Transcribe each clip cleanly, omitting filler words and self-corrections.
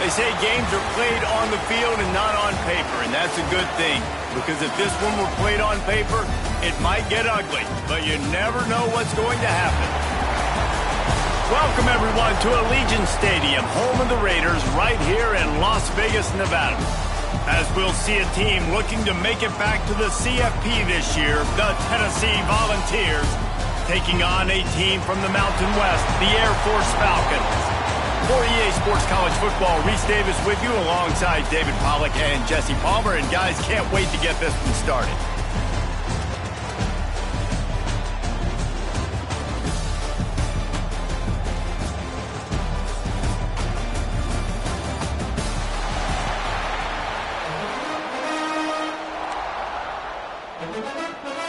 They say games are played on the field and not on paper, and that's a good thing. Because if this one were played on paper, it might get ugly, but you never know what's going to happen. Welcome, everyone, to Allegiant Stadium, home of the Raiders, right here in Las Vegas, Nevada. As we'll see a team looking to make it back to the CFP this year, the Tennessee Volunteers, taking on a team from the Mountain West, the Air Force Falcons. For EA Sports College Football, Reese Davis with you alongside David Pollack and Jesse Palmer. And guys, can't wait to get this one started.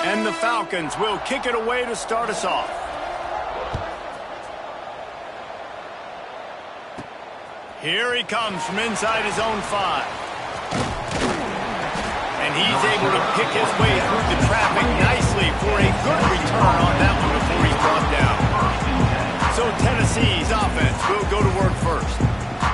And the Falcons will kick it away to start us off. Here he comes from inside his own 5. And he's able to pick his way through the traffic nicely for a good return on that one before he's brought down. So Tennessee's offense will go to work first.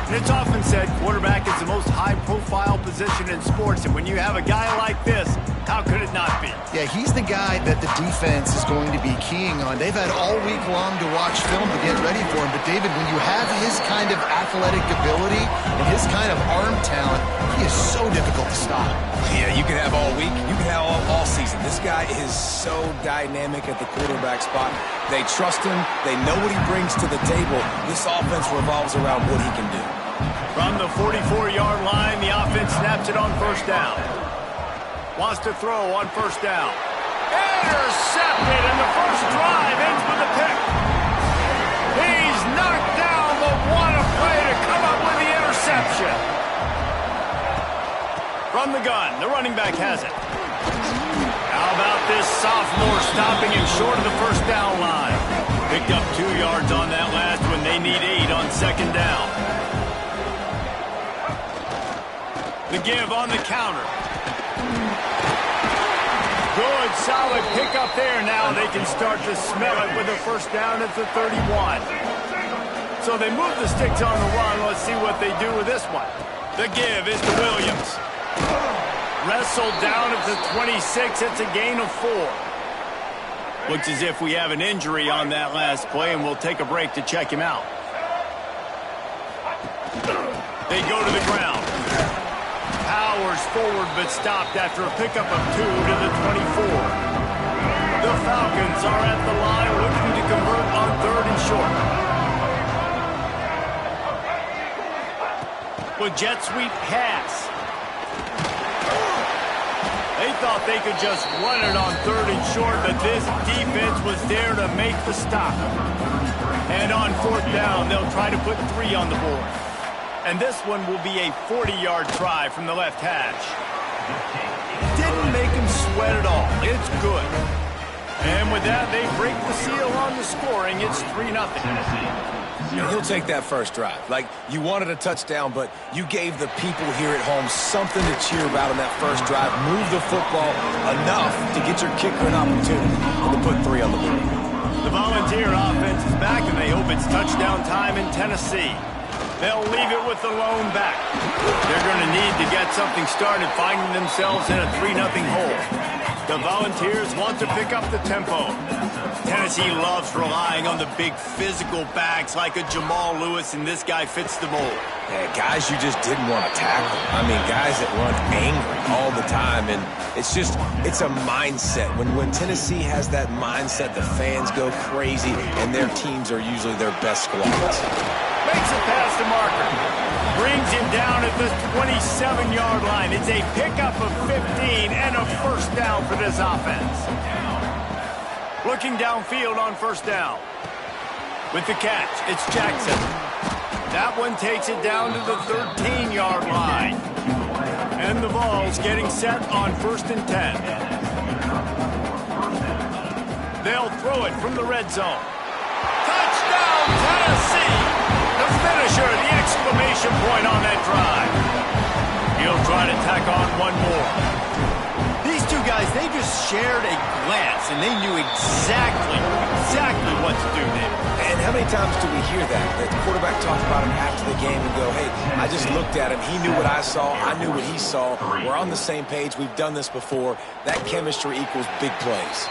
And it's often said quarterback is the most high-profile position in sports. And when you have a guy like this, how could it not be? Yeah, he's the guy that the defense is going to be keying on. They've had all week long to watch film to get ready for him. But, David, when you have his kind of athletic ability and his kind of arm talent, he is so difficult to stop. Yeah, you can have all week. You can have all season. This guy is so dynamic at the quarterback spot. They trust him. They know what he brings to the table. This offense revolves around what he can do. From the 44-yard line, the offense snaps it on first down. Wants to throw on first down. Intercepted, and the first drive ends with a pick. He's knocked down, but what a play to come up with the interception. From the gun, the running back has it. How about this sophomore stopping him short of the first down line? Picked up 2 yards on that last one. They need 8 on second down. The give on the counter. Good, solid pickup there. Now they can start to smell it with a first down at the 31. So they move the sticks on the run. Let's see what they do with this one. The give is to Williams. Wrestled down at the 26. It's a gain of 4. Looks as if we have an injury on that last play, and we'll take a break to check him out. They go to the ground. Powers forward, but stopped after a pickup of 2 to the 24. The Falcons are at the line looking to convert on 3rd and short. With jet sweep pass. They thought they could just run it on 3rd and short, but this defense was there to make the stop. And on 4th down, they'll try to put 3 on the board. And this one will be a 40-yard try from the left hash. Didn't make him sweat at all. It's good. And with that, they break the seal on the scoring. It's 3-0. And he'll take that first drive. Like, you wanted a touchdown, but you gave the people here at home something to cheer about in that first drive. Move the football enough to get your kicker an opportunity and to put 3 on the board. The Volunteer offense is back, and they hope it's touchdown time in Tennessee. They'll leave it with the lone back. They're going to need to get something started, finding themselves in a 3-0 hole. The Volunteers want to pick up the tempo. Tennessee loves relying on the big physical backs like a Jamal Lewis, and this guy fits the mold. Yeah, guys you just didn't want to tackle. I mean, guys that run angry all the time, and it's a mindset. When Tennessee has that mindset, the fans go crazy, and their teams are usually their best squads. Makes a pass to Marker. Brings him down at the 27-yard line. It's a pickup of 15 and a first down for this offense. Looking downfield on first down. With the catch, it's Jackson. That one takes it down to the 13-yard line. And the ball's getting set on 1st and 10. They'll throw it from the red zone. Touchdown, Tennessee! The finisher, the exclamation point on that drive. He'll try to tack on one more. These two guys, they just shared a glance, and they knew exactly what to do there. And how many times do we hear that? The quarterback talks about him after the game and go, hey, I just looked at him. He knew what I saw. I knew what he saw. We're on the same page. We've done this before. That chemistry equals big plays.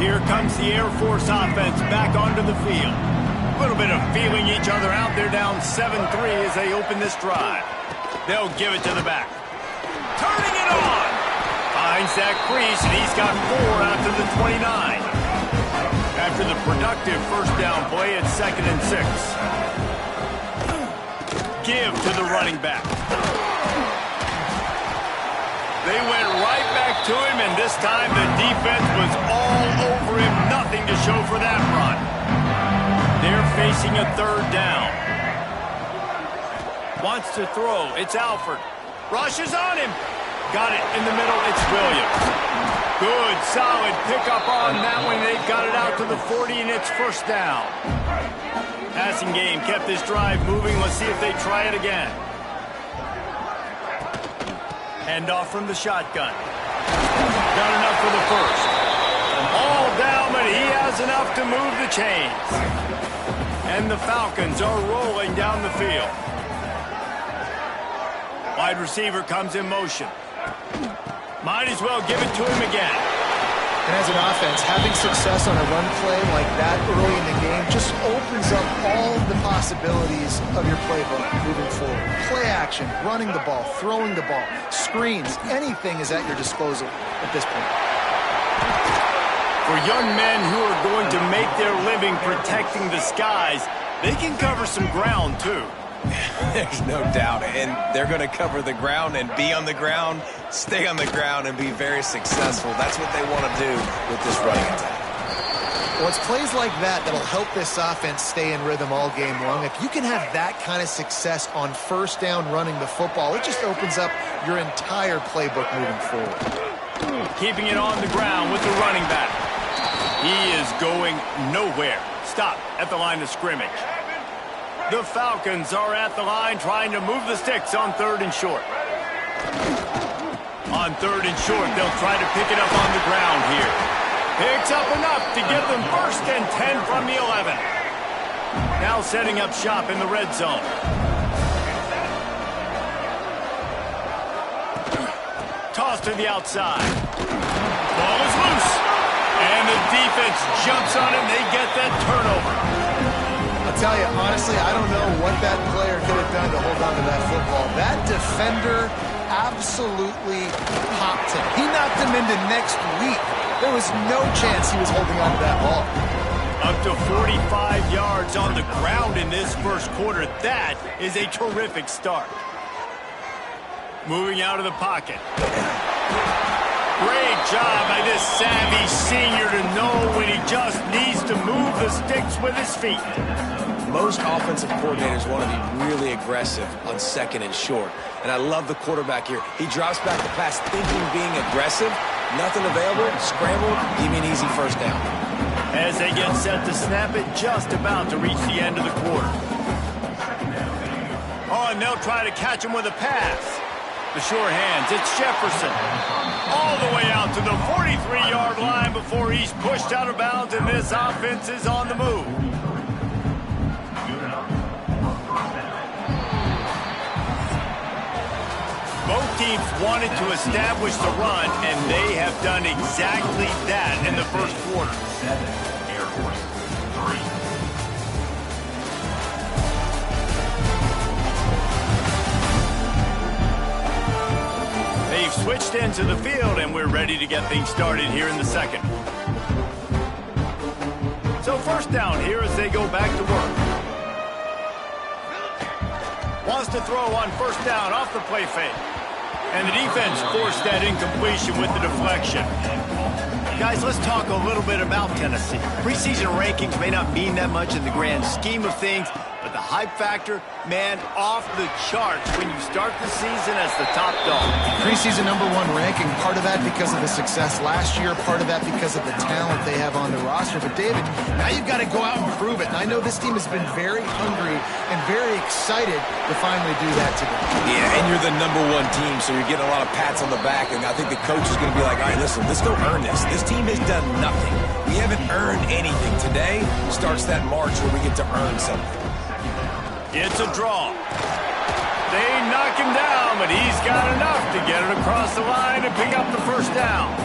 Here comes the Air Force offense back onto the field. A little bit of feeling each other out. They're down 7-3 as they open this drive. They'll give it to the back. Turning it on. Finds that crease, and he's got 4 out to the 29. After the productive first down play, it's 2nd and 6. Give to the running back. They went right back to him, and this time the defense was all over him. Nothing to show for that run. They're facing a 3rd down. Wants to throw. It's Alford. Rushes on him. Got it in the middle. It's Williams. Good, solid pickup on that one. They've got it out to the 40, and it's 1st down. Passing game kept this drive moving. Let's see if they try it again. Handoff from the shotgun. Got enough for the 1st. All down, but he has enough to move the chains. And the Falcons are rolling down the field. Wide receiver comes in motion. Might as well give it to him again. And as an offense, having success on a run play like that early in the game just opens up all the possibilities of your playbook moving forward. Play action, running the ball, throwing the ball, screens, anything is at your disposal at this point. For young men who are going to make their living protecting the skies, they can cover some ground too. There's no doubt, and they're going to cover the ground and be on the ground, stay on the ground, and be very successful. That's what they want to do with this running attack. Well, it's plays like that that'll help this offense stay in rhythm all game long. If you can have that kind of success on 1st down running the football, it just opens up your entire playbook moving forward. Keeping it on the ground with the running back. He is going nowhere. Stop at the line of scrimmage. The Falcons are at the line trying to move the sticks on 3rd and short. On 3rd and short, they'll try to pick it up on the ground here. Picks up enough to give them 1st and 10 from the 11. Now setting up shop in the red zone. Toss to the outside. Ball is loose. And the defense jumps on him. They get that turnover. I'll tell you, honestly, I don't know what that player could have done to hold on to that football. That defender absolutely popped him. He knocked him into next week. There was no chance he was holding on to that ball. Up to 45 yards on the ground in this 1st quarter. That is a terrific start. Moving out of the pocket. Great job by this savvy senior to know when he just needs to move the sticks with his feet. Most offensive coordinators want to be really aggressive on 2nd and short. And I love the quarterback here. He drops back the pass thinking being aggressive. Nothing available. Scramble. Give me an easy 1st down. As they get set to snap it, just about to reach the end of the quarter. Oh, and they'll try to catch him with a pass. The sure hands. It's Jefferson. All the way out to the 43-yard line before he's pushed out of bounds, and this offense is on the move. Both teams wanted to establish the run, and they have done exactly that in the 1st quarter. 7, Air Force 3. They've switched into the field, and we're ready to get things started here in the 2nd. So 1st down here as they go back to work. Wants to throw on 1st down off the play fake. And the defense forced that incompletion with the deflection. Guys, let's talk a little bit about Tennessee. Preseason rankings may not mean that much in the grand scheme of things, But the hype factor, man, off the charts when you start the season as the top dog. Preseason #1 ranking, part of that because of the success last year, part of that because of the talent they have on the roster. But, David, now you've got to go out and prove it. And I know this team has been very hungry and very excited to finally do that today. Yeah, and you're the #1 team, so you're getting a lot of pats on the back. And I think the coach is going to be like, all right, listen, let's go earn this. This team has done nothing. We haven't earned anything. Today starts that march where we get to earn something. It's a draw. They knock him down, but he's got enough to get it across the line and pick up the first down.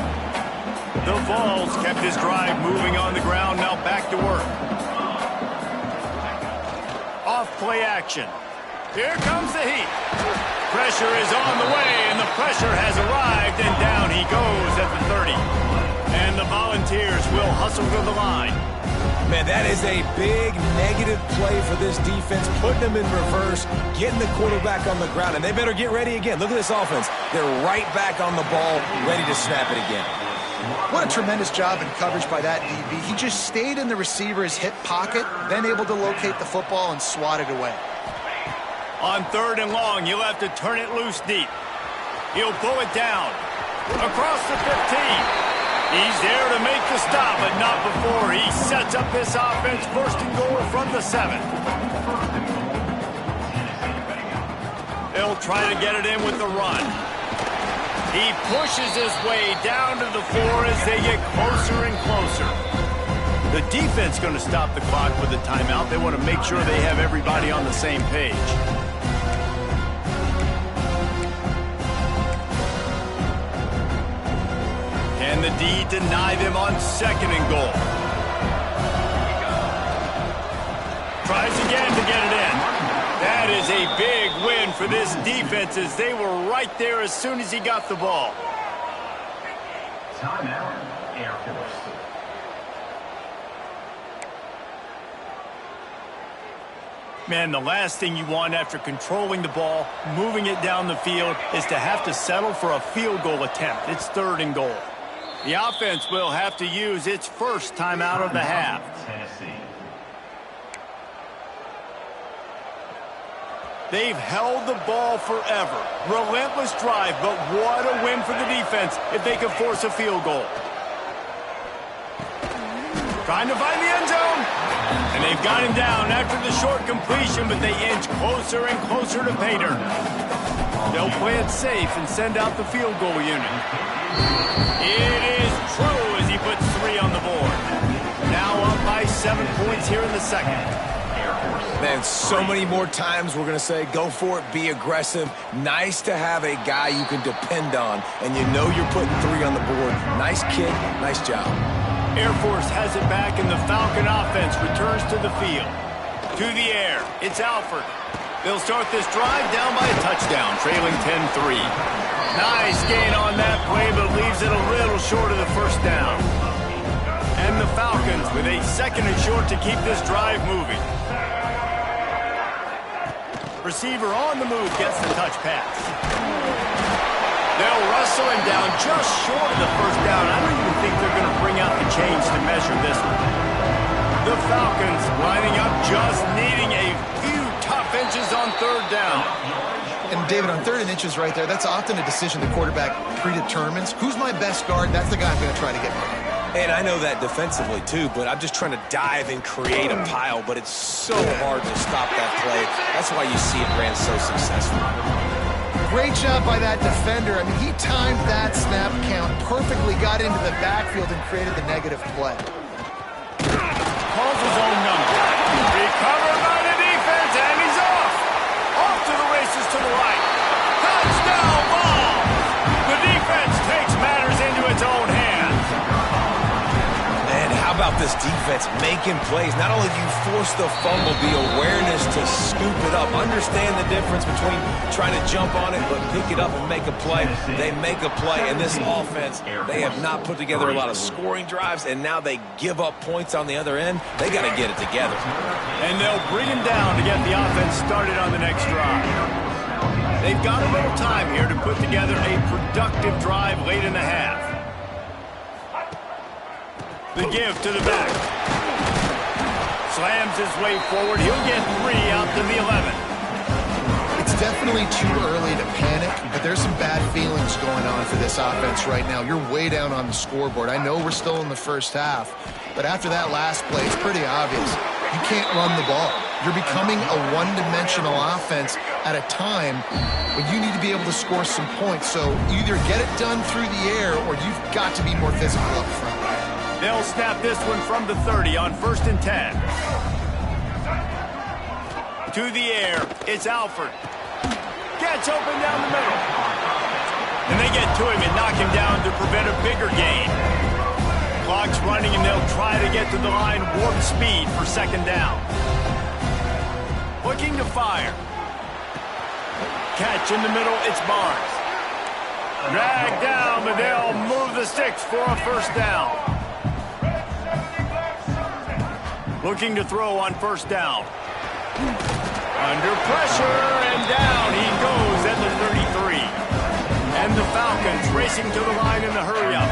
The Vols kept his drive moving on the ground, now back to work. Off play action. Here comes the heat. Pressure is on the way, and the pressure has arrived, and down he goes at the 30. And the Volunteers will hustle to the line. Man, that is a big negative play for this defense, putting them in reverse, getting the quarterback on the ground, and they better get ready again. Look at this offense. They're right back on the ball, ready to snap it again. What a tremendous job in coverage by that DB. He just stayed in the receiver's hip pocket, then able to locate the football and swat it away. On 3rd and long, you'll have to turn it loose deep. He'll pull it down. Across the 15. He's there to make the stop, but not before he sets up this offense. 1st and goal from the 7. They'll try to get it in with the run. He pushes his way down to the 4 as they get closer and closer. The defense going to stop the clock with a timeout. They want to make sure they have everybody on the same page. And the D deny them on 2nd and goal. Tries again to get it in. That is a big win for this defense as they were right there as soon as he got the ball. Timeout, Air Force. Man, the last thing you want after controlling the ball, moving it down the field, is to have to settle for a field goal attempt. It's 3rd and goal. The offense will have to use its first timeout of the half. Tennessee. They've held the ball forever. Relentless drive, but what a win for the defense if they can force a field goal. Trying to find the end zone. And they've got him down after the short completion, but they inch closer and closer to pay dirt. They'll play it safe and send out the field goal unit. It is true as he puts 3 on the board. Now up by 7 points here in the 2nd. Man, so many more times we're going to say, go for it, be aggressive. Nice to have a guy you can depend on, and you know you're putting 3 on the board. Nice kick, nice job. Air Force has it back, and the Falcon offense returns to the field. To the air, it's Alford. They'll start this drive down by a touchdown, trailing 10-3. Nice gain on that play, but leaves it a little short of the first down. And the Falcons with a 2nd and short to keep this drive moving. Receiver on the move gets the touch pass. They'll wrestle him down just short of the first down. I don't even think they're going to bring out the chains to measure this one. The Falcons lining up, just needing a few tough inches on 3rd down. And, David, on 3rd and inches right there, that's often a decision the quarterback predetermines. Who's my best guard? That's the guy I'm going to try to get behind. And I know that defensively, too, but I'm just trying to dive and create a pile, but it's so hard to stop that play. That's why you see it ran so successful. Great job by that defender. I mean, he timed that snap count perfectly, got into the backfield, and created the negative play. Calls his own number. Recovered by the defense, and he's off. Off to the races to the right. Touchdown ball. The defense takes matters into its own hands. And how about this defense making plays? Not only do you force the fumble, the awareness to scoop it up. Understand the difference between trying to jump on it, but pick it up and make a play. They make a play, and this offense, they have not put together a lot of scoring drives, and now they give up points on the other end. They got to get it together. And they'll bring him down to get the offense started on the next drive. They've got a little time here to put together a productive drive late in the half. The give to the back. Slams his way forward. He'll get 3 out to the 11. It's definitely too early to panic, but there's some bad feelings going on for this offense right now. You're way down on the scoreboard. I know we're still in the first half, but after that last play, it's pretty obvious. You can't run the ball. You're becoming a one-dimensional offense at a time when you need to be able to score some points. So you either get it done through the air or you've got to be more physical up front. They'll snap this one from the 30 on 1st and 10. To the air, it's Alford. Gets open down the middle. And they get to him and knock him down to prevent a bigger gain. Clock's running, and they'll try to get to the line warp speed for 2nd down. Looking to fire. Catch in the middle, it's Barnes. Dragged down, but they'll move the sticks for a 1st down. Looking to throw on 1st down. Under pressure, and down he goes at the 33. And the Falcons racing to the line in the hurry-up.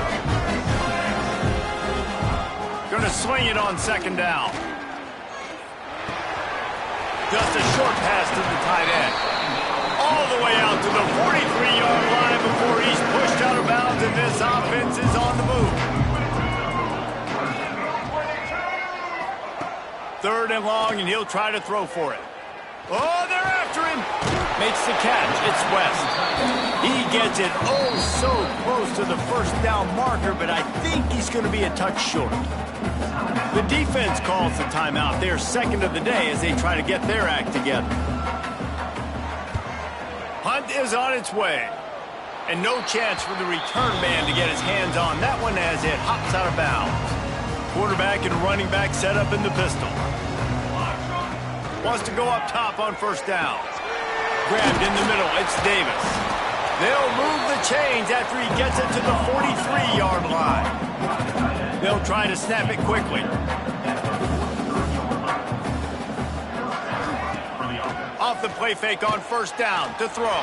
Gonna swing it on 2nd down. Just a short pass to the tight end. All the way out to the 43-yard line before he's pushed out of bounds, and this offense is on the move. 3rd and long, and he'll try to throw for it. Oh, they're after him. Makes the catch. It's West. He gets it oh so close to the 1st down marker, but I think he's going to be a touch short. The defense calls the timeout. They're 2nd of the day as they try to get their act together. Punt is on its way. And no chance for the return man to get his hands on that one as it hops out of bounds. Quarterback and running back set up in the pistol. Wants to go up top on 1st down. Grabbed in the middle, it's Davis. They'll move the chains after he gets it to the 43-yard line. They'll try to snap it quickly. Off the play fake on 1st down to throw.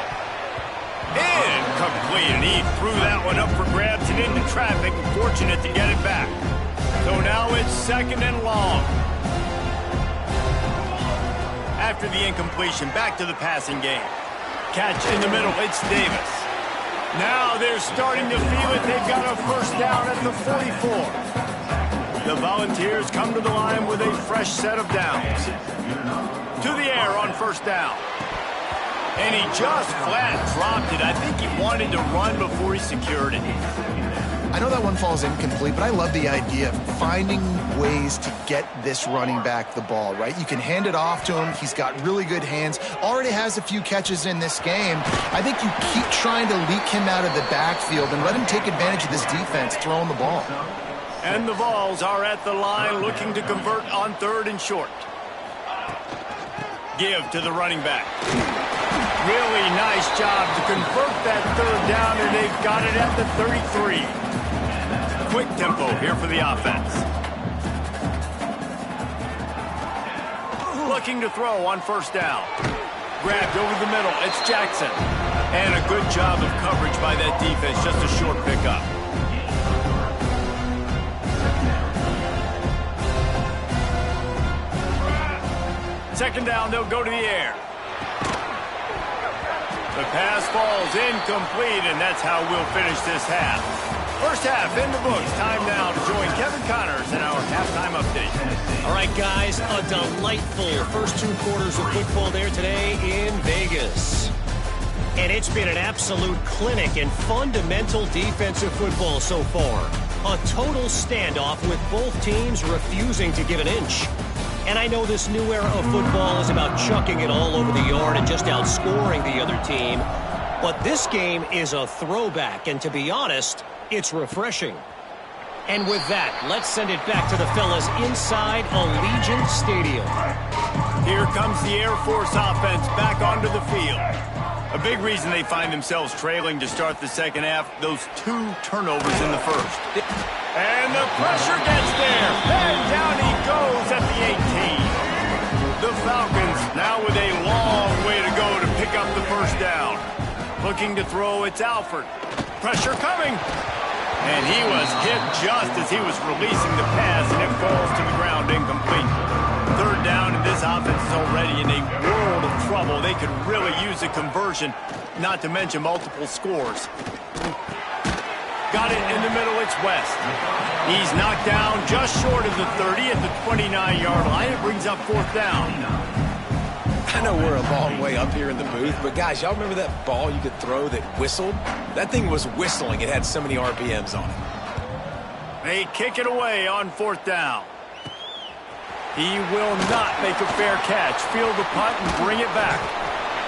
Incomplete, and he threw that one up for grabs and into traffic, and fortunate to get it back. So now it's 2nd and long. After the incompletion, back to the passing game. Catch in the middle, it's Davis. Now they're starting to feel it. They've got a 1st down at the 44. The Volunteers come to the line with a fresh set of downs. To the air on 1st down. And he just flat dropped it. I think he wanted to run before he secured it. I know that one falls incomplete, but I love the idea of finding ways to get this running back the ball, right? You can hand it off to him. He's got really good hands. Already has a few catches in this game. I think you keep trying to leak him out of the backfield and let him take advantage of this defense throwing the ball. And the Vols are at the line looking to convert on 3rd and short. Give to the running back. Really nice job to convert that 3rd down, and they've got it at the 33. Quick tempo here for the offense. Looking to throw on 1st down. Grabbed over the middle. It's Jackson. And a good job of coverage by that defense. Just a short pickup. Second down, they'll go to the air. The pass falls incomplete, and that's how we'll finish this half. First half in the books. Time now to join Kevin Connors in our halftime update. All right, guys, a delightful first 2 quarters of football there today in Vegas. And it's been an absolute clinic in fundamental defensive football so far. A total standoff with both teams refusing to give an inch. And I know this new era of football is about chucking it all over the yard and just outscoring the other team. But this game is a throwback, and to be honest, it's refreshing. And with that, let's send it back to the fellas inside Allegiant Stadium. Here comes the Air Force offense back onto the field. A big reason they find themselves trailing to start the second half, those 2 turnovers in the first. And the pressure gets there. And down he goes at the 18. The Falcons now with a long way to go to pick up the 1st down. Looking to throw, it's Alford. Pressure coming. And he was hit just as he was releasing the pass, and it falls to the ground incomplete. third down, and this offense is already in a world of trouble. They could really use a conversion, not to mention multiple scores. Got it in the middle, it's West. He's knocked down just short of the 30 at the 29-yard line. It brings up fourth down. I know we're a long way up here in the booth, but guys, y'all remember that ball you could throw that whistled? That thing was whistling. It had so many RPMs on it. They kick it away on fourth down. He will not make a fair catch. Field the punt and bring it back.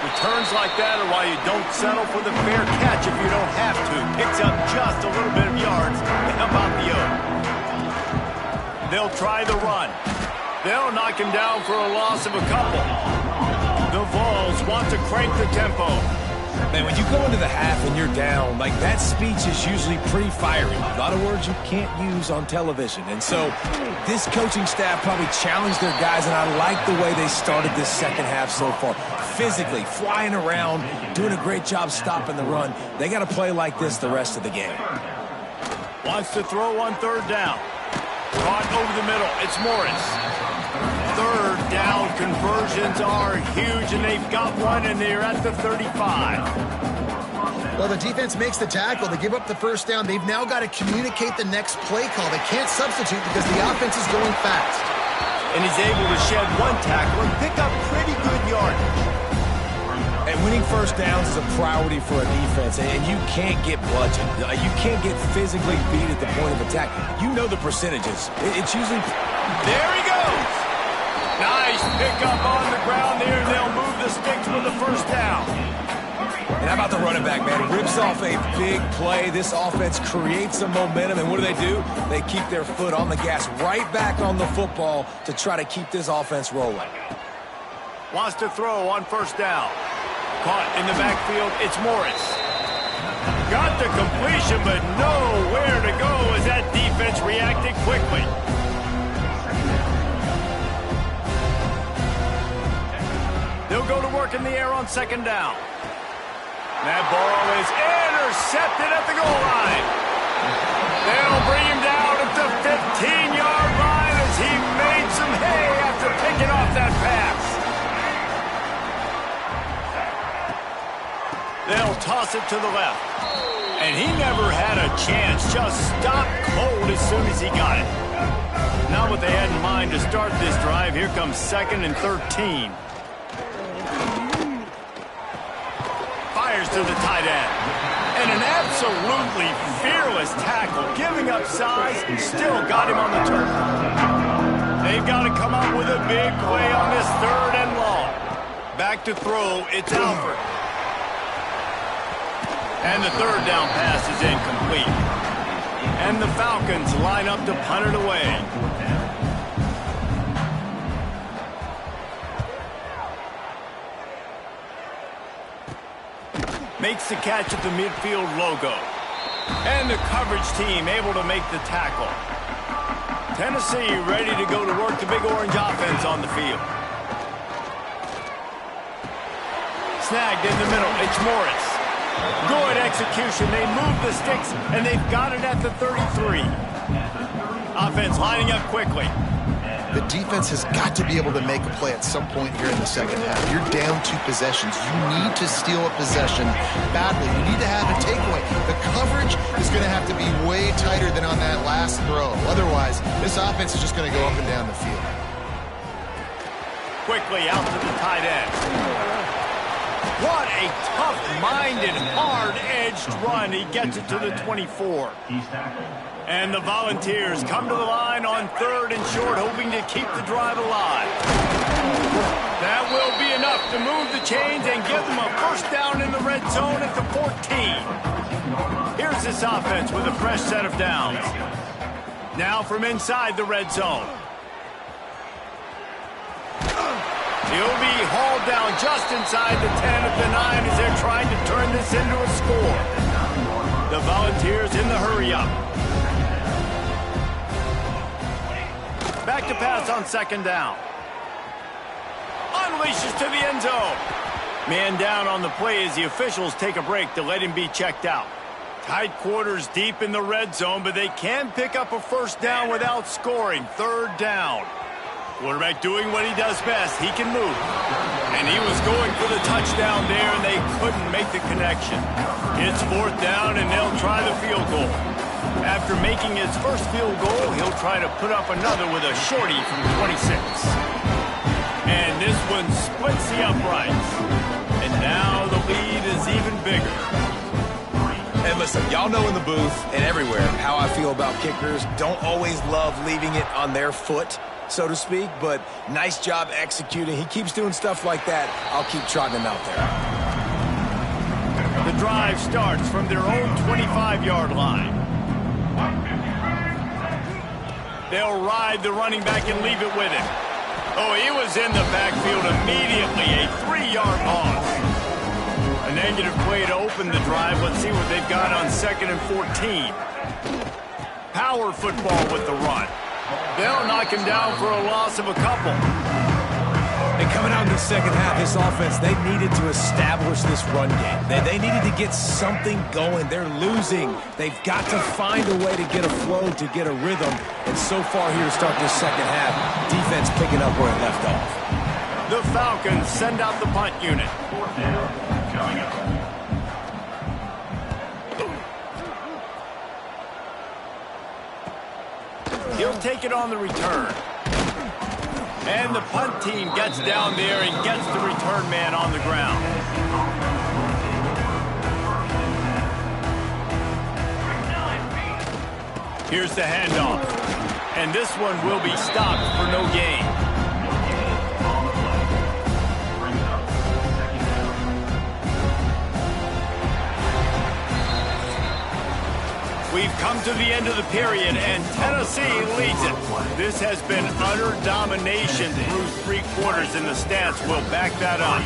Returns like that are why you don't settle for the fair catch if you don't have to. Picks up just a little bit of yards. How about the O? They'll try the run. They'll knock him down for a loss of a couple. The Vols want to crank the tempo. Man, when you go into the half and you're down, like that speech is usually pretty fiery. A lot of words you can't use on television. And so this coaching staff probably challenged their guys, and I like the way they started this second half so far. Physically, flying around, doing a great job stopping the run. They got to play like this the rest of the game. Wants to throw on third down. Caught over the middle. It's Morris. Third down conversions are huge, and they've got one, and they're at the 35. Well, the defense makes the tackle. They give up the first down. They've now got to communicate the next play call. They can't substitute because the offense is going fast. And he's able to shed one tackle and pick up pretty good yardage. And winning first downs is a priority for a defense, and you can't get bludgeoned. You can't get physically beat at the point of attack. You know the percentages. It's usually... There he goes! Nice pickup on the ground there, and they'll move the sticks for the first down. And how about the running back, man? Rips off a big play. This offense creates some momentum, and what do? They keep their foot on the gas, right back on the football to try to keep this offense rolling. Wants to throw on first down. Caught in the backfield, it's Morris. Got the completion, but nowhere to go as that defense reacted quickly. They'll go to work in the air on second down. That ball is intercepted at the goal line. They'll bring him down at the 15-yard line as he made some hay after picking off that pass. They'll toss it to the left. And he never had a chance. Just stopped cold as soon as he got it. Not what they had in mind to start this drive. Here comes 2nd and 13. Fires to the tight end. And an absolutely fearless tackle. Giving up size, still got him on the turf. They've got to come up with a big play on this 3rd and long. Back to throw, it's Alford. And the 3rd down pass is incomplete. And the Falcons line up to punt it away. Makes the catch at the midfield logo. And the coverage team able to make the tackle. Tennessee ready to go to work the Big Orange offense on the field. Snagged in the middle, it's Morris. Good execution. They move the sticks, and they've got it at the 33. Offense lining up quickly. The defense has got to be able to make a play at some point here in the second half. You're down 2 possessions. You need to steal a possession badly. You need to have a takeaway. The coverage is going to have to be way tighter than on that last throw. Otherwise, this offense is just going to go up and down the field. Quickly out to the tight end. What a tough-minded, hard-edged run. He gets it to the 24. And the Volunteers come to the line on 3rd and short, hoping to keep the drive alive. That will be enough to move the chains and give them a first down in the red zone at the 14. Here's this offense with a fresh set of downs. Now from inside the red zone. He'll be hauled down just inside the 10 at the 9 as they're trying to turn this into a score. The Volunteers in the hurry-up. Back to pass on 2nd down. Unleashes to the end zone. Man down on the play as the officials take a break to let him be checked out. Tight quarters deep in the red zone, but they can pick up a first down without scoring. 3rd down. Quarterback doing what he does best. He can move. And he was going for the touchdown there, and they couldn't make the connection. It's 4th down, and they'll try the field goal. After making his first field goal, he'll try to put up another with a shorty from 26. And this one splits the uprights. And now the lead is even bigger. And listen, y'all know in the booth and everywhere how I feel about kickers. Don't always love leaving it on their foot, so to speak, but nice job executing. He keeps doing stuff like that. I'll keep trotting him out The there. drive starts from their own 25-yard line. They'll ride the running back and leave it with him. Oh, he was in the backfield immediately. A 3-yard loss. A negative play to open the drive. Let's see what they've got on 2nd and 14. Power football with the run. They'll knock him down for a loss of a couple. And coming out in the second half, this offense, they needed to establish this run game. They needed to get something going. They're losing. They've got to find a way to get a flow, to get a rhythm. And so far here to start this second half, defense picking up where it left off. The Falcons send out the punt unit. 4th down, coming up. He'll take it on the return. And the punt team gets down there and gets the return man on the ground. Here's the handoff. And this one will be stopped for no gain. We've come to the end of the period, and Tennessee leads it. This has been utter domination through 3 quarters, and the stats will back that up.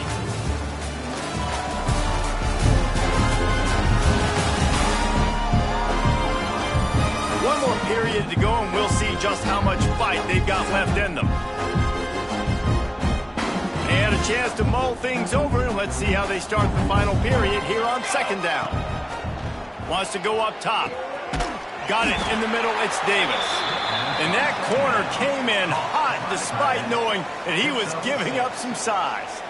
One more period to go, and we'll see just how much fight they've got left in them. They had a chance to mull things over, and let's see how they start the final period here on 2nd down. Wants to go up top. Got it in the middle, it's Davis. And that corner came in hot despite knowing that he was giving up some size.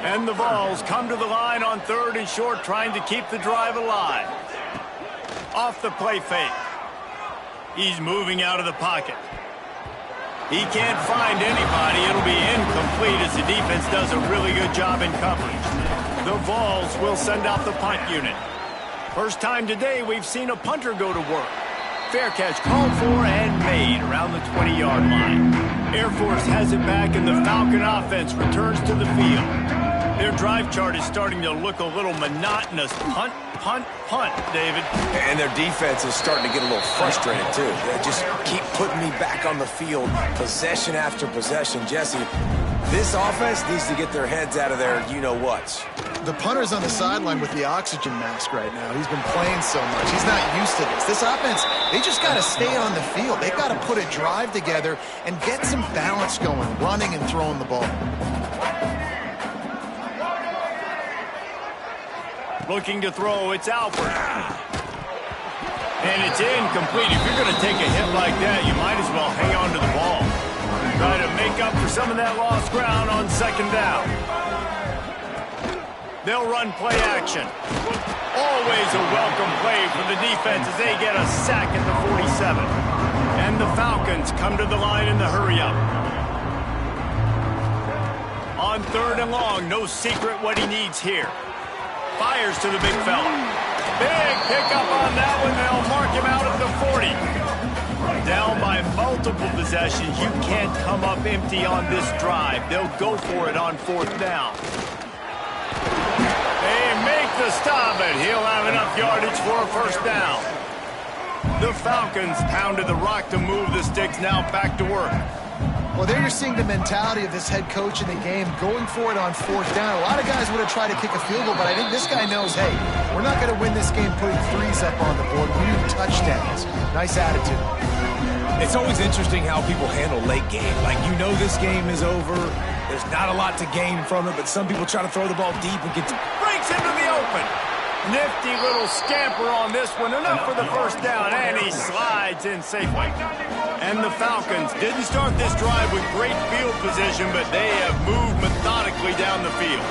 And the Vols come to the line on 3rd and short, trying to keep the drive alive. Off the play fake. He's moving out of the pocket. He can't find anybody. It'll be incomplete as the defense does a really good job in coverage. The Vols will send out the punt unit. First time today we've seen a punter go to work. Fair catch called for and made around the 20-yard line. Air Force has it back, and the Falcon offense returns to the field. Their drive chart is starting to look a little monotonous. Punt, punt, punt, David. And their defense is starting to get a little frustrated, too. They just keep putting me back on the field, possession after possession. Jesse, this offense needs to get their heads out of their you-know-whats. The punter's on the sideline with the oxygen mask right now. He's been playing so much. He's not used to this. This offense, they just got to stay on the field. They've got to put a drive together and get some balance going, running and throwing the ball. Looking to throw, it's Alford. And it's incomplete. If you're going to take a hit like that, you might as well hang on to the ball. Try to make up for some of that lost ground on 2nd down. They'll run play action. Always a welcome play for the defense as they get a sack at the 47. And the Falcons come to the line in the hurry-up. On 3rd and long, no secret what he needs here. Fires to the big fella. Big pickup on that one. They'll mark him out at the 40. Down by multiple possessions. You can't come up empty on this drive. They'll go for it on 4th down. They make the stop, and he'll have enough yardage for a 1st down. The Falcons pounded the rock to move the sticks. Now back to work. Well, there you're seeing the mentality of this head coach in the game, going for it on 4th down. A lot of guys would have tried to kick a field goal, but I think this guy knows, hey, we're not going to win this game putting 3s up on the board. We need touchdowns. Nice attitude. It's always interesting how people handle late game. Like, you know this game is over. There's not a lot to gain from it, but some people try to throw the ball deep and get breaks into the open. Nifty little scamper on this one. Enough for the first down, and he slides in safely. And the Falcons didn't start this drive with great field position, but they have moved methodically down the field.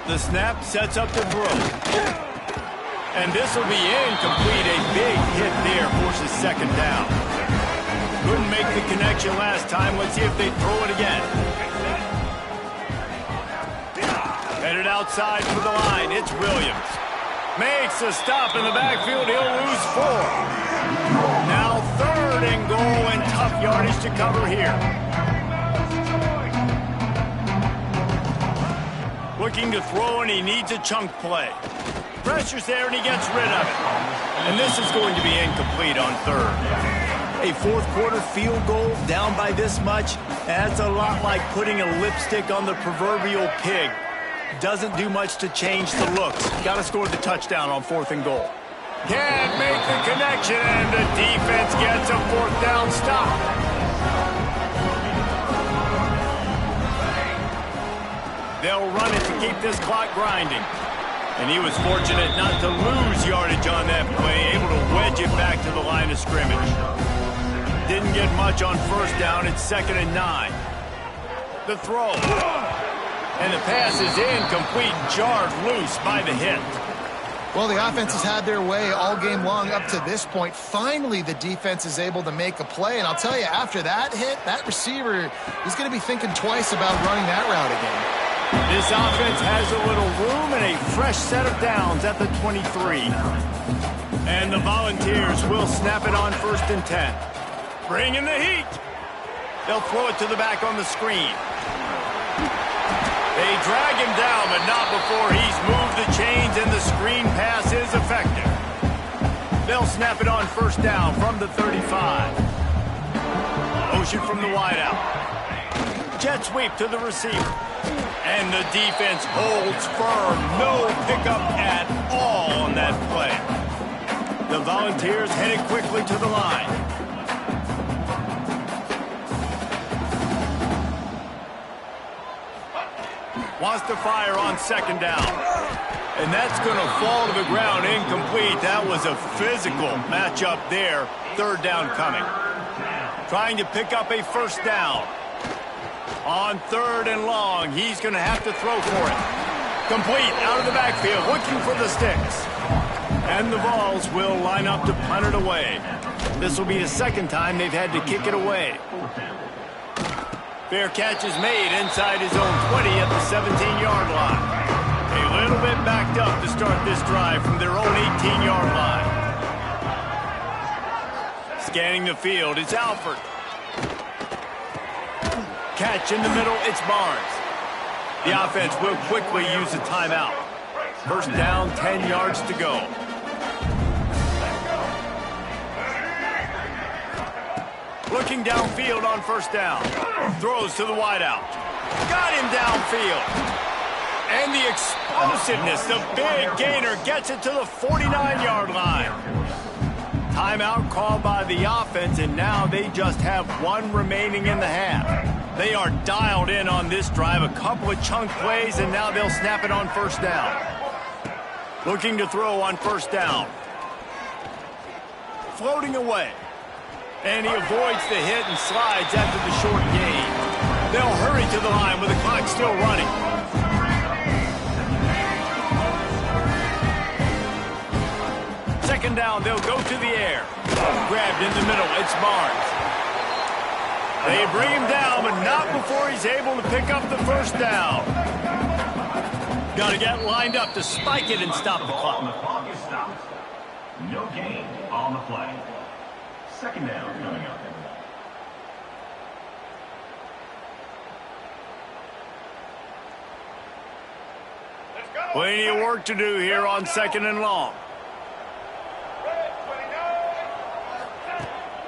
The snap sets up the throw. And this will be incomplete. A big hit there forces second down. Couldn't make the connection last time. Let's see if they throw it again. Headed outside for the line. It's Williams. Makes a stop in the backfield. He'll lose 4. Now 3rd and goal, and tough yardage to cover here. Looking to throw, and he needs a chunk play. Pressure's there, and he gets rid of it. And this is going to be incomplete on 3rd. A fourth-quarter field goal down by this much, that's a lot like putting a lipstick on the proverbial pig. Doesn't do much to change the looks. Got to score the touchdown on 4th and goal. Can't make the connection, and the defense gets a 4th down stop. They'll run it to keep this clock grinding. And he was fortunate not to lose yardage on that play, able to wedge it back to the line of scrimmage. Didn't get much on 1st down. It's 2nd and 9. The throw. And the pass is incomplete, jarred loose by the hit. Well, the offense has had their way all game long up to this point. Finally, the defense is able to make a play. And I'll tell you, after that hit, that receiver is going to be thinking twice about running that route again. This offense has a little room and a fresh set of downs at the 23. And the Volunteers will snap it on 1st and 10. Bring in the heat. They'll throw it to the back on the screen. They drag him down, but not before he's moved the chains, and the screen pass is effective. They'll snap it on 1st down from the 35. Motion from the wideout. Jet sweep to the receiver. And the defense holds firm. No pickup at all on that play. The Volunteers headed quickly to the line. Wants to fire on 2nd down. And that's going to fall to the ground incomplete. That was a physical matchup there. 3rd down coming. Trying to pick up a 1st down. On 3rd and long, he's going to have to throw for it. Complete out of the backfield, looking for the sticks. And the Vols will line up to punt it away. This will be the 2nd time they've had to kick it away. Fair catch is made inside his own 20 at the 17-yard line. A little bit backed up to start this drive from their own 18-yard line. Scanning the field, it's Alford. Catch in the middle, it's Barnes. The offense will quickly use a timeout. 1st down, 10 yards to go. Looking downfield on 1st down. Throws to the wideout. Got him downfield. And the explosiveness, the big gainer gets it to the 49-yard line. Timeout called by the offense, and now they just have 1 remaining in the half. They are dialed in on this drive. A couple of chunk plays, and now they'll snap it on 1st down. Looking to throw on 1st down. Floating away. And he avoids the hit and slides after the short gain. They'll hurry to the line with the clock still running. Second down, they'll go to the air. Grabbed in the middle, it's Barnes. They bring him down, but not before he's able to pick up the 1st down. Got to get lined up to spike it and stop the clock. The clock is stopped. No gain on the play. 2nd down coming up. Plenty of work to do here on 2nd and long.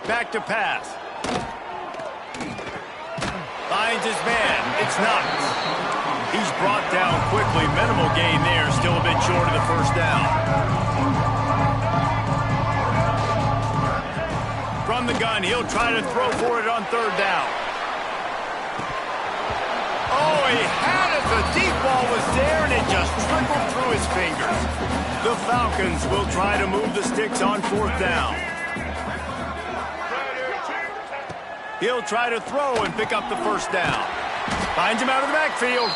Back to pass. Finds his man. It's Knox. He's brought down quickly. Minimal gain there. Still a bit short of the 1st down. From the gun, he'll try to throw for it on 3rd down. Oh, he had it. The deep ball was there, and it just trickled through his fingers. Falcons will try to move the sticks on 4th down. He'll try to throw and pick up the 1st down. Finds him out of the backfield.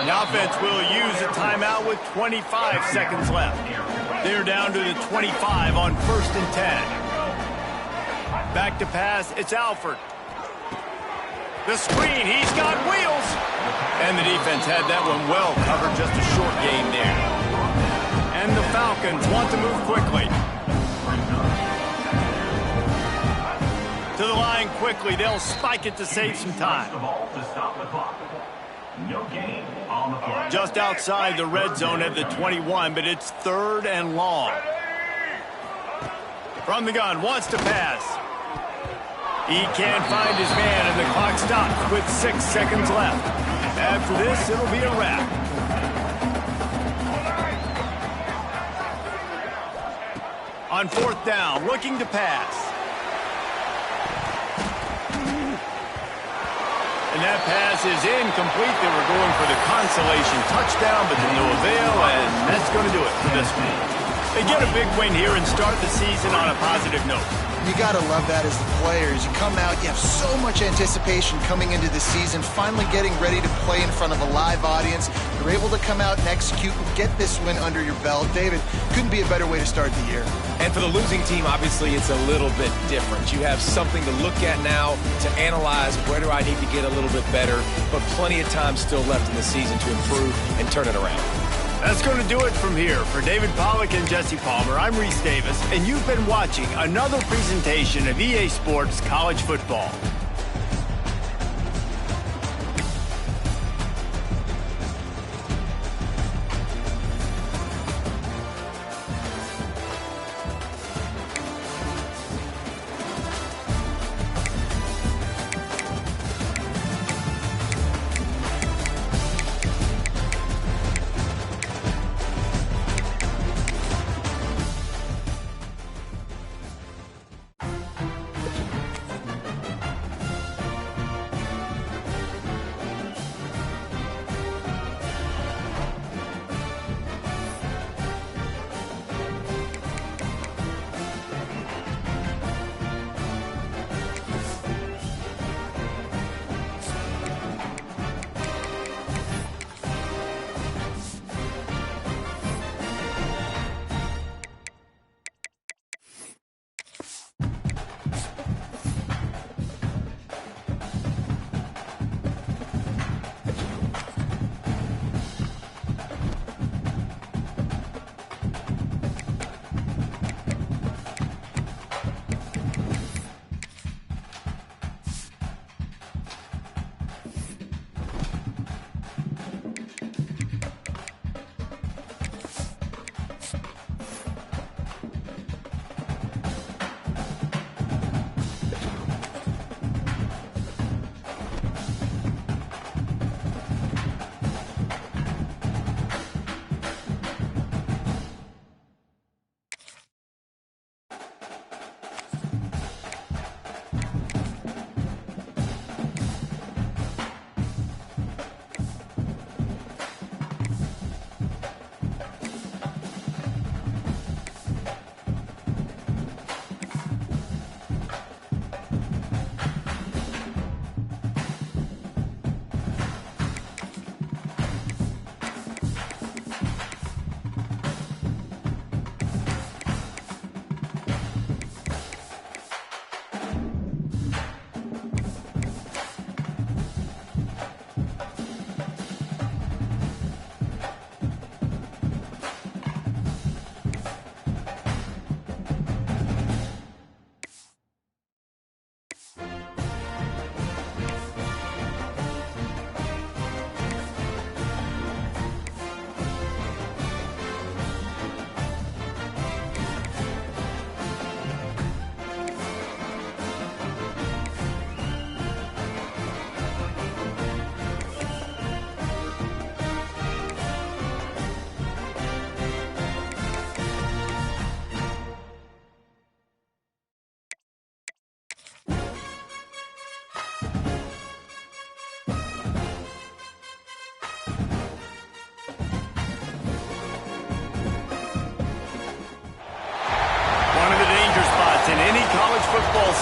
The offense will use a timeout with 25 seconds left. They're down to the 25 on 1st and 10. Back to pass, it's Alford. The screen, he's got wheels. And the defense had that one well covered, just a short game there. And the Falcons want to move quickly. To the line quickly. They'll spike it to save some time. Just outside the red zone at the 21, but it's 3rd and long. From the gun, wants to pass. He can't find his man, and the clock stops with 6 seconds left. After this, it'll be a wrap. On 4th down, looking to pass. And that pass is incomplete. They were going for the consolation touchdown, but to no avail, and that's going to do it for this one. They get a big win here and start the season on a positive note. You got to love that as the players. You come out, you have so much anticipation coming into the season, finally getting ready to play in front of a live audience. You're able to come out and execute and get this win under your belt. David, couldn't be a better way to start the year. And for the losing team, obviously, it's a little bit different. You have something to look at now to analyze where do I need to get a little bit better, but plenty of time still left in the season to improve and turn it around. That's going to do it from here. For David Pollack and Jesse Palmer, I'm Reese Davis, and you've been watching another presentation of EA Sports College Football.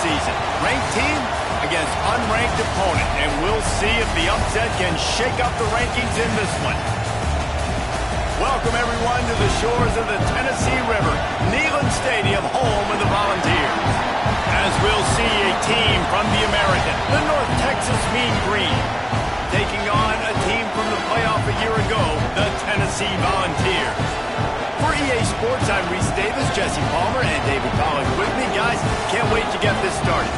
season. Ranked team against unranked opponent, and we'll see if the upset can shake up the rankings in this one. Welcome, everyone, to the shores of the Tennessee River, Neyland Stadium, home of the Volunteers. As we'll see a team from the American, the North Texas Mean Green, taking on a team from the playoff a year ago, the Tennessee Volunteers. For EA Sports, I'm Reese Davis, Jesse Palmer, and David Collins with me. Guys, can't wait to get this started.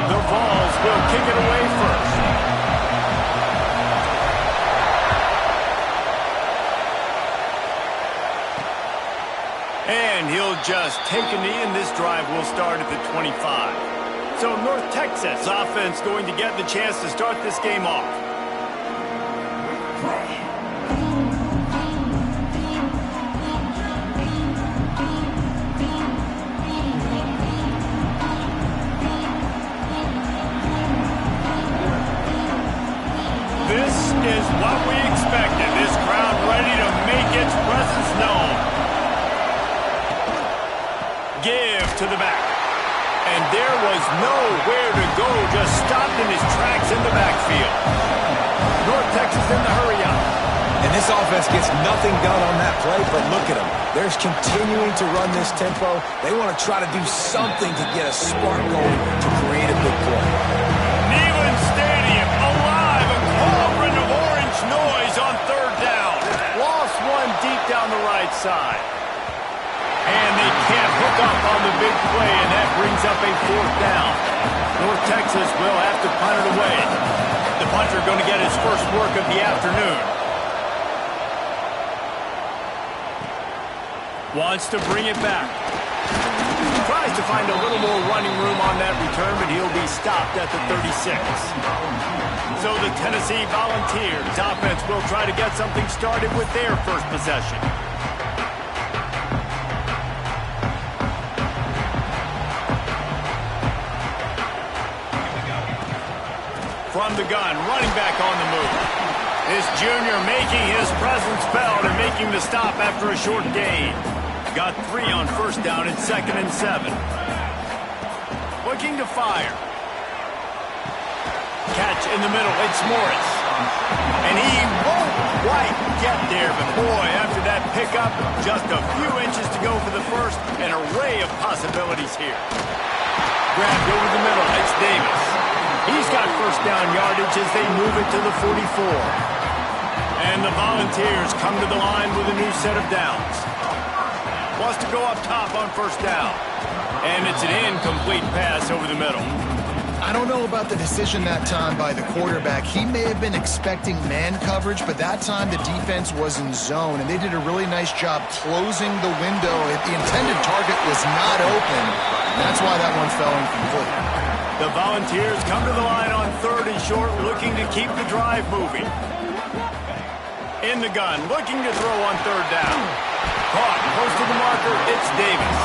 The Vols will kick it away first. And he'll just take a knee, and this drive will start at the 25. So North Texas offense going to get the chance to start this game off. This is what we expected. This crowd ready to make its presence known. Give to the back. And there was nowhere to go, just stopped in his tracks in the backfield. North Texas in the hurry up. And this offense gets nothing done on that play, but look at them. They're continuing to run this tempo. They want to try to do something to get a spark going to create a big play. Neyland Stadium alive, a cauldron of orange noise on third down. Lost one deep down the right side. And they can't hook up on the big play, and that brings up a fourth down. North Texas will have to punt it away. The punter going to get his first work of the afternoon. Wants to bring it back. Tries to find a little more running room on that return, but he'll be stopped at the 36. So the Tennessee Volunteers offense will try to get something started with their first possession. From the gun, running back on the move. This junior making his presence felt and making the stop after a short gain. Got 3 on first down and 2nd and 7. Looking to fire. Catch in the middle, it's Morris. And he won't quite get there, but boy, after that pickup, just a few inches to go for the first. An array of possibilities here. Grabbed over the middle, it's Davis. He's got first down yardage as they move it to the 44. And the Volunteers come to the line with a new set of downs. Wants to go up top on first down. And it's an incomplete pass over the middle. I don't know about the decision that time by the quarterback. He may have been expecting man coverage, but that time the defense was in zone, and they did a really nice job closing the window. The intended target was not open. That's why that one fell incomplete. The Volunteers come to the line on 3rd and short, looking to keep the drive moving. In the gun, looking to throw on 3rd down. Caught, close to the marker, it's Davis.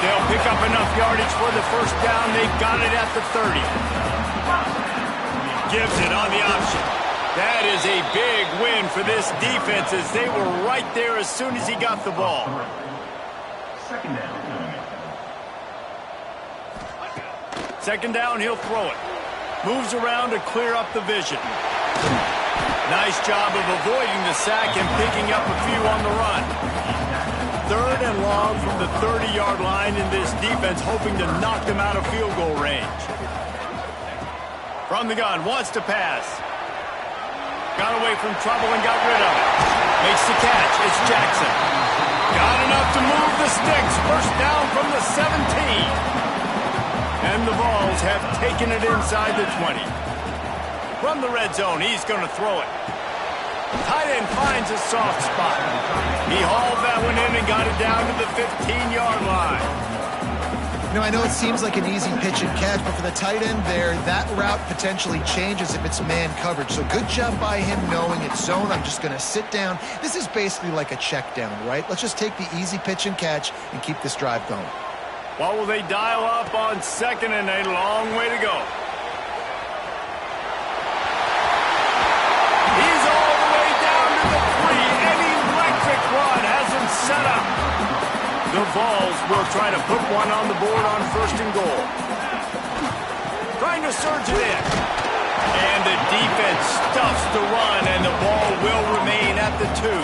They'll pick up enough yardage for the first down. They've got it at the 30. Gives it on the option. That is a big win for this defense as they were right there as soon as he got the ball. Second down. 2nd down, he'll throw it. Moves around to clear up the vision. Nice job of avoiding the sack and picking up a few on the run. 3rd and long from the 30-yard line, in this defense hoping to knock them out of field goal range. From the gun, wants to pass. Got away from trouble and got rid of it. Makes the catch, it's Jackson. Got enough to move the sticks. First down from the 17. And the Vols have taken it inside the 20. From the red zone, he's going to throw it. Tight end finds a soft spot. He hauled that one in and got it down to the 15-yard line. You know, I know it seems like an easy pitch and catch, but for the tight end there, that route potentially changes if it's man coverage. So good job by him knowing it's zone. I'm just going to sit down. This is basically like a check down, right? Let's just take the easy pitch and catch and keep this drive going. What will they dial up on second and a long way to go? He's all the way down to the 3. An electric run has him set up. The Vols will try to put one on the board on first and goal. Trying to surge it in. And the defense stuffs the run, and the ball will remain at the 2.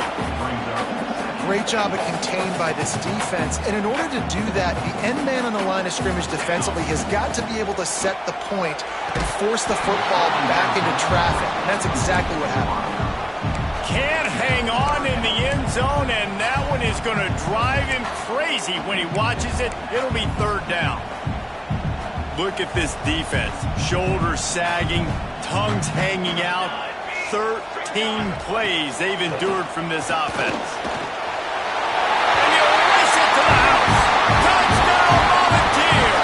Great job of contained by this defense. And in order to do that, the end man on the line of scrimmage defensively has got to be able to set the point and force the football back into traffic. And that's exactly what happened. Can't hang on in the end zone, and that one is going to drive him crazy when he watches it. It'll be third down. Look at this defense. Shoulders sagging, tongues hanging out. 13 plays they've endured from this offense. And he'll race it to the house. Touchdown, Volunteers!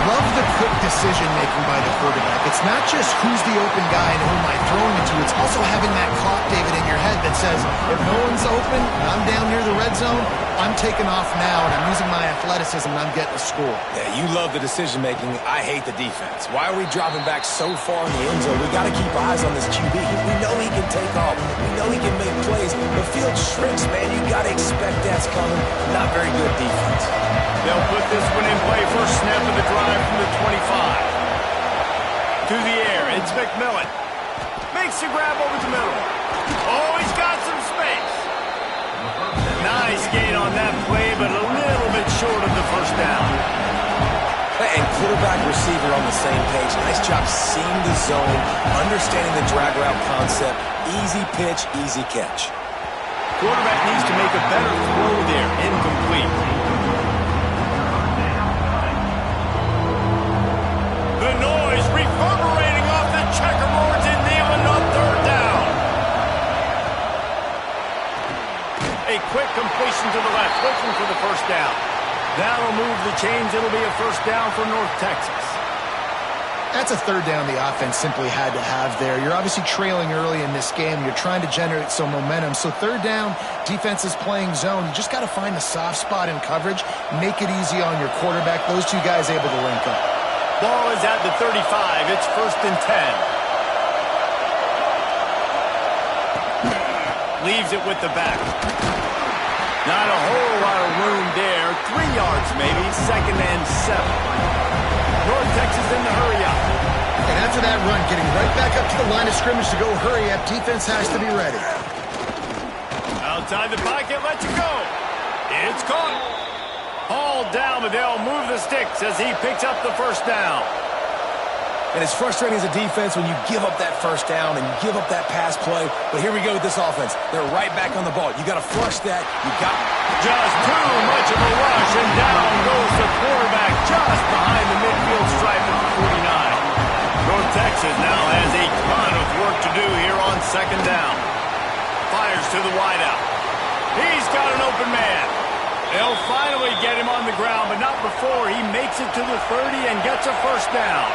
Love the quick decision-making by the quarterback. It's not just who's the open guy and who am I throwing it to. It's also having that clock, David, in your head that says, if no one's open and I'm down near the red zone, I'm taking off now, and I'm using my athleticism, and I'm getting a score. Yeah, you love the decision-making. I hate the defense. Why are we dropping back so far in the end zone? We got to keep eyes on this QB. We know he can take off. We know he can make plays. The field shrinks, man. You got to expect that's coming. Not very good defense. They'll put this one in play. First snap of the drive from the 25. To the air, it's McMillan. Makes the grab over the middle. Oh, he's got some space. Nice gain on that play, but a little bit short of the first down. And quarterback, receiver on the same page. Nice job seeing the zone, understanding the drag route concept. Easy pitch, easy catch. Quarterback needs to make a better throw there. Incomplete. The noise reverberating off the checkerboards and kneeling on third down. A quick completion to the left, looking for the first down. That'll move the chains. It'll be a first down for North Texas. That's a third down the offense simply had to have there. You're obviously trailing early in this game. You're trying to generate some momentum. So third down, defense is playing zone. You just got to find the soft spot in coverage, make it easy on your quarterback. Those two guys able to link up. Ball is at the 35. It's first and 10. Leaves it with the back. Not a whole lot of room there. 3 yards maybe. Second and 7. North Texas in the hurry up. And after that run, getting right back up to the line of scrimmage to go hurry up, defense has to be ready. Outside the pocket, lets it go. It's caught. Hauled down, but they'll move the sticks as he picks up the first down. And it's frustrating as a defense when you give up that first down and you give up that pass play. But here we go with this offense. They're right back on the ball. You got to flush that. You got just too much of a rush, and down goes the quarterback just behind the midfield stripe at the 49. North Texas now has a ton of work to do here on second down. Fires to the wideout. He's got an open man. They'll finally get him on the ground, but not before he makes it to the 30 and gets a first down.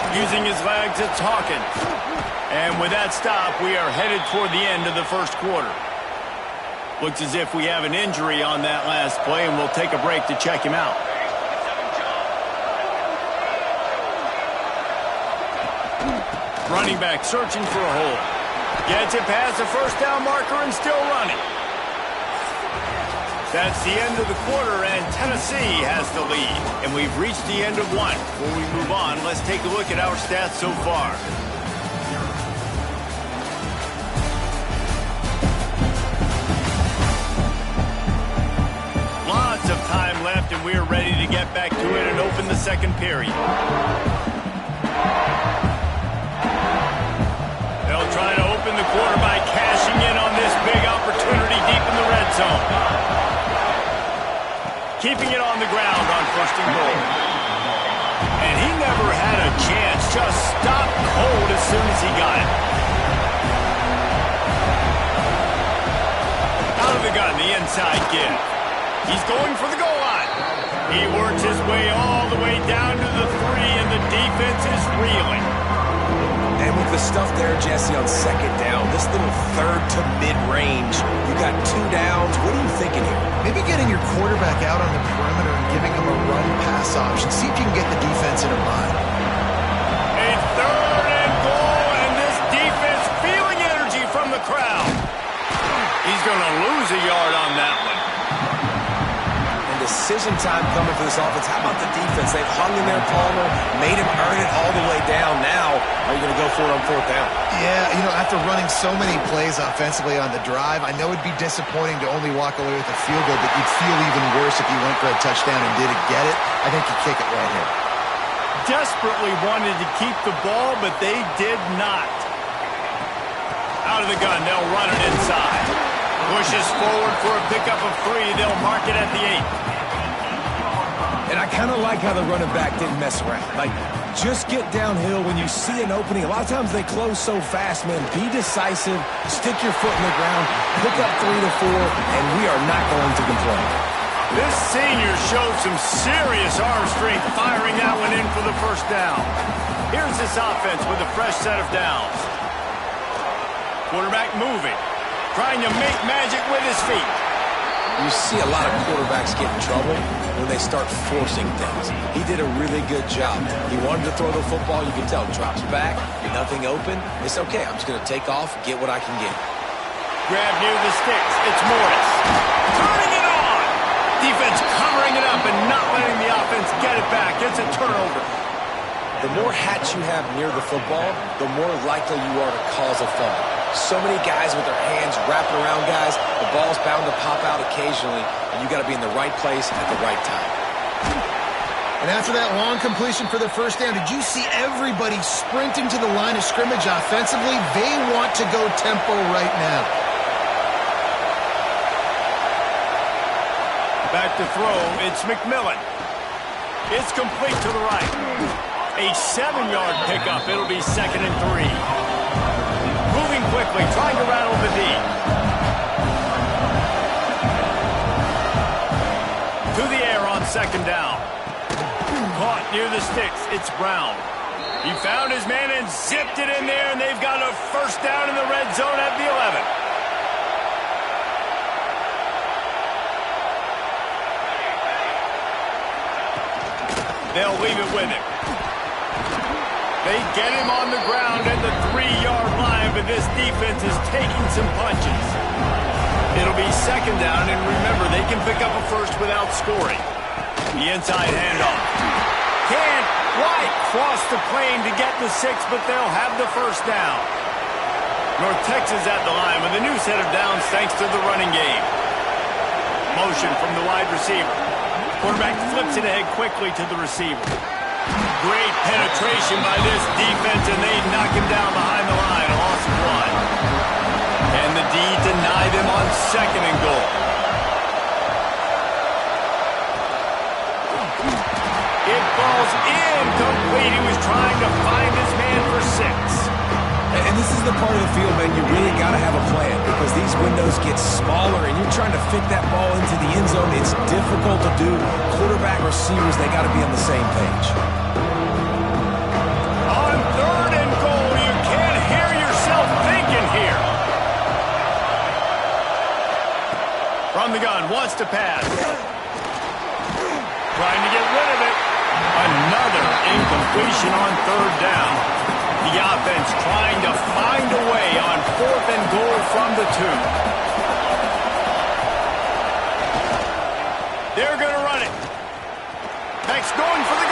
Using his legs, it's Hawkins. And with that stop, we are headed toward the end of the first quarter. Looks as if we have an injury on that last play, and we'll take a break to check him out. Running back searching for a hole. Gets it past the first down marker and still running. That's the end of the quarter, and Tennessee has the lead. And we've reached the end of one. Before we move on, let's take a look at our stats so far. Lots of time left, and we're ready to get back to it and open the second period. They'll try to open the quarter by cashing in on this big opportunity deep in the red zone. Keeping it on the ground on first and goal. And he never had a chance. Just stopped cold as soon as he got it. Out of the gun, the inside give. He's going for the goal line. He works his way all the way down to the 3, and the defense is reeling. And with the the stuff there, Jesse, on second down. This little third to mid-range. You got 2 downs. What are you thinking here? Maybe getting your quarterback out on the perimeter and giving him a run-pass option. See if you can get the defense in a bind. A 3rd and goal, and this defense feeling energy from the crowd. He's going to lose a yard on that one. And decision time coming for this offense. How about the defense? They've hung in there, Palmer, made him earn it all the way down. Now, are you going to go for it on 4th down? Yeah, you know, after running so many plays offensively on the drive, I know it'd be disappointing to only walk away with a field goal, but you'd feel even worse if you went for a touchdown and didn't get it. I think you kick it right here. Desperately wanted to keep the ball, but they did not. Out of the gun, they'll run it inside. Pushes forward for a pickup of 3. They'll mark it at the 8. And I kind of like how the running back didn't mess around. Like, just get downhill when you see an opening. A lot of times they close so fast, man. Be decisive, stick your foot in the ground, pick up 3 to 4, and we are not going to complain. This senior showed some serious arm strength firing that one in for the 1st down. Here's this offense with a fresh set of downs. Quarterback moving, trying to make magic with his feet. You see a lot of quarterbacks get in trouble when they start forcing things. He did a really good job. He wanted to throw the football. You can tell. Drops back, nothing open. It's okay. I'm just going to take off, get what I can get. Grab near the sticks. It's Morris. Turning it on. Defense covering it up and not letting the offense get it back. It's a turnover. The more hats you have near the football, the more likely you are to cause a fumble. So many guys with their hands wrapping around guys. The ball's bound to pop out occasionally, and you got to be in the right place at the right time. And after that long completion for the 1st down, did you see everybody sprinting to the line of scrimmage offensively? They want to go tempo right now. Back to throw, it's McMillan. It's complete to the right. A 7-yard pickup. It'll be 2nd and 3. Moving quickly, trying to rattle the D. To the air on 2nd down. Caught near the sticks. It's Brown. He found his man and zipped it in there, and they've got a 1st down in the red zone at the 11. They'll leave it with him. They get him on the ground at the 3-yard line, but this defense is taking some punches. It'll be 2nd down, and remember, they can pick up a 1st without scoring. The inside handoff. Can't quite cross the plane to get the 6, but they'll have the 1st down. North Texas at the line with a new set of downs thanks to the running game. Motion from the wide receiver. Quarterback flips it ahead quickly to the receiver. Great penetration by this defense, and they knock him down behind the line. A loss of 1. And the D denied him on 2nd and goal. It falls incomplete. He was trying to find his man for 6. And this is the part of the field, man, you really got to have a plan because these windows get smaller and you're trying to fit that ball into the end zone. It's difficult to do. Quarterback, receivers, they got to be on the same page. On 3rd and goal, you can't hear yourself thinking here. From the gun, wants to pass. Trying to get rid of it. Another incompletion on 3rd down. The offense trying to find a way on 4th and goal from the 2. They're going to run it. Beck's going for the